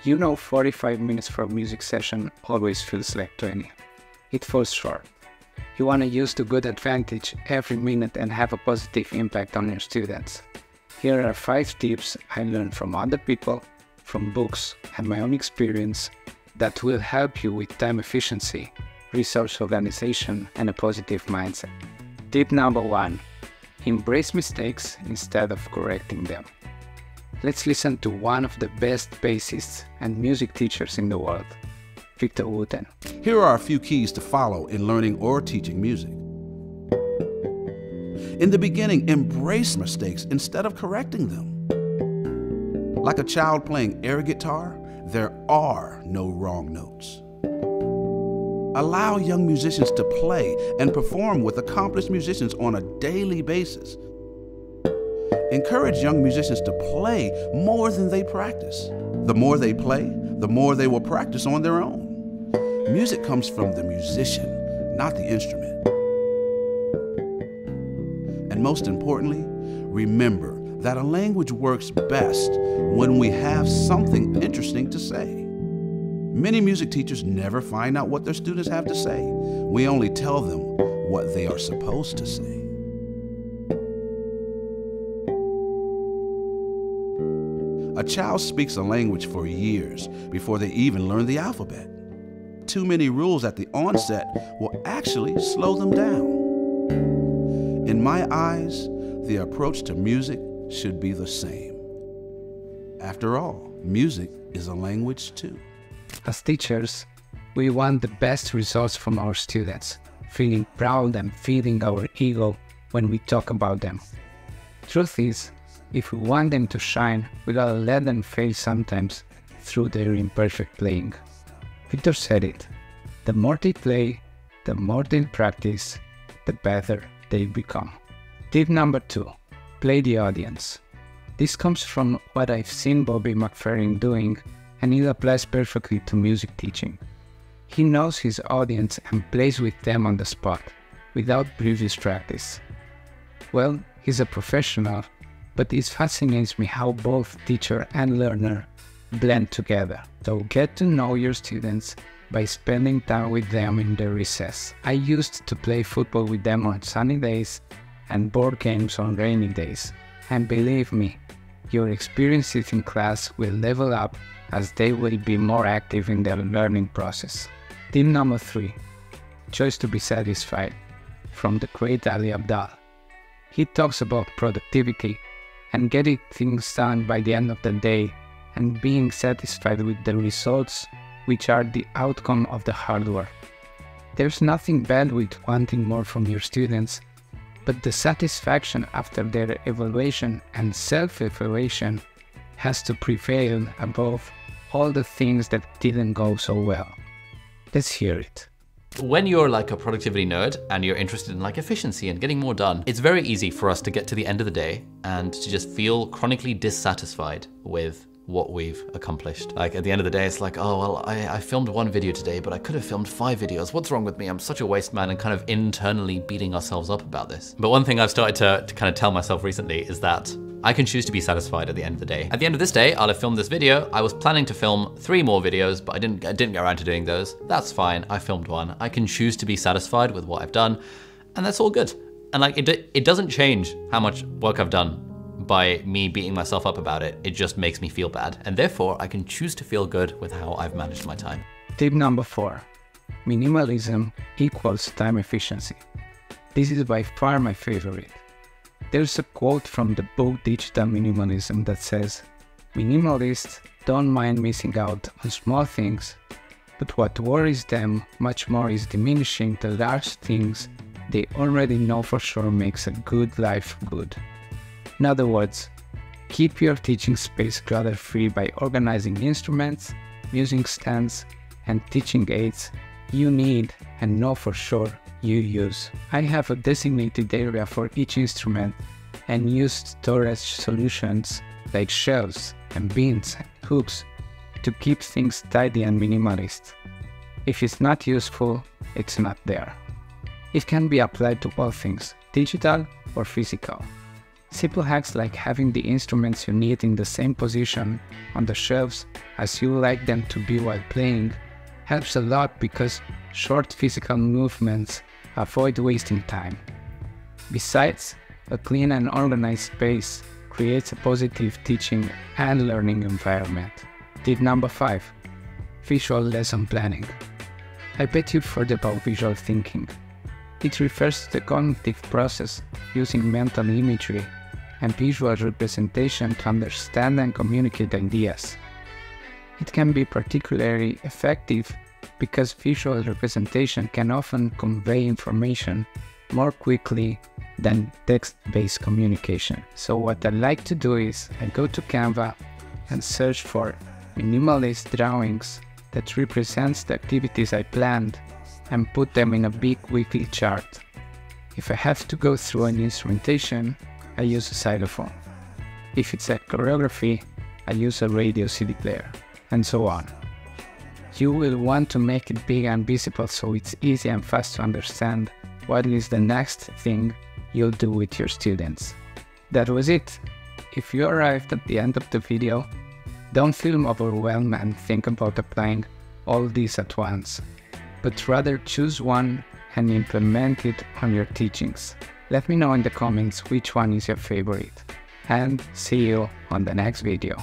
You know, 45 minutes for a music session always feels like 20. It falls short. You want to use to good advantage every minute and have a positive impact on your students. Here are 5 tips I learned from other people, from books and my own experience that will help you with time efficiency, resource organization, and a positive mindset. Tip number 1. Embrace mistakes instead of correcting them. Let's listen to one of the best bassists and music teachers in the world, Victor Wooten. Here are a few keys to follow in learning or teaching music. In the beginning, embrace mistakes instead of correcting them. Like a child playing air guitar, there are no wrong notes. Allow young musicians to play and perform with accomplished musicians on a daily basis. Encourage young musicians to play more than they practice. The more they play, the more they will practice on their own. Music comes from the musician, not the instrument. And most importantly, remember that a language works best when we have something interesting to say. Many music teachers never find out what their students have to say. We only tell them what they are supposed to say. A child speaks a language for years before they even learn the alphabet. Too many rules at the onset will actually slow them down. In my eyes, the approach to music should be the same. After all, music is a language too. As teachers, we want the best results from our students, feeling proud and feeding our ego when we talk about them. Truth is, if we want them to shine, we gotta let them fail sometimes through their imperfect playing. Victor said it, the more they play, the more they practice, the better they become. Tip number 2, play the audience. This comes from what I've seen Bobby McFerrin doing, and it applies perfectly to music teaching. He knows his audience and plays with them on the spot, without previous practice. Well, he's a professional, but it fascinates me how both teacher and learner blend together. So get to know your students by spending time with them in their recess. I used to play football with them on sunny days and board games on rainy days. And believe me, your experiences in class will level up as they will be more active in their learning process. Tip number 3, choose to be satisfied, from the great Ali Abdaal. He talks about productivity and getting things done by the end of the day and being satisfied with the results, which are the outcome of the hard work. There's nothing bad with wanting more from your students, but the satisfaction after their evaluation and self-evaluation has to prevail above all the things that didn't go so well. Let's hear it. When you're like a productivity nerd and you're interested in like efficiency and getting more done, it's very easy for us to get to the end of the day and to just feel chronically dissatisfied with what we've accomplished. Like at the end of the day, it's like, oh, well, I filmed 1 video today, but I could have filmed 5 videos. What's wrong with me? I'm such a waste man, and kind of internally beating ourselves up about this. But one thing I've started to kind of tell myself recently is that I can choose to be satisfied at the end of the day. At the end of this day, I'll have filmed this video. I was planning to film 3 more videos, but I didn't get around to doing those. That's fine, I filmed 1. I can choose to be satisfied with what I've done, and that's all good. And like, it doesn't change how much work I've done by me beating myself up about it. It just makes me feel bad. And therefore, I can choose to feel good with how I've managed my time. Tip number 4, minimalism equals time efficiency. This is by far my favorite. There's a quote from the book Digital Minimalism that says, minimalists don't mind missing out on small things, but what worries them much more is diminishing the large things they already know for sure makes a good life good. In other words, keep your teaching space clutter-free by organizing instruments, music stands, and teaching aids you need and know for sure you use. I have a designated area for each instrument and use storage solutions like shelves and bins and hooks to keep things tidy and minimalist. If it's not useful, it's not there. It can be applied to all things, digital or physical. Simple hacks like having the instruments you need in the same position on the shelves as you like them to be while playing helps a lot because short physical movements avoid wasting time. Besides, a clean and organized space creates a positive teaching and learning environment. Tip number 5. Visual lesson planning. I bet you've heard about visual thinking. It refers to the cognitive process using mental imagery and visual representation to understand and communicate ideas. It can be particularly effective because visual representation can often convey information more quickly than text-based communication. So what I like to do is I go to Canva and search for minimalist drawings that represents the activities I planned and put them in a big weekly chart. If I have to go through an instrumentation, I use a xylophone. If it's a choreography, I use a radio CD player, and so on. You will want to make it big and visible so it's easy and fast to understand what is the next thing you'll do with your students. That was it. If you arrived at the end of the video, don't feel overwhelmed and think about applying all these at once, but rather choose one and implement it on your teachings. Let me know in the comments which one is your favorite, and see you on the next video.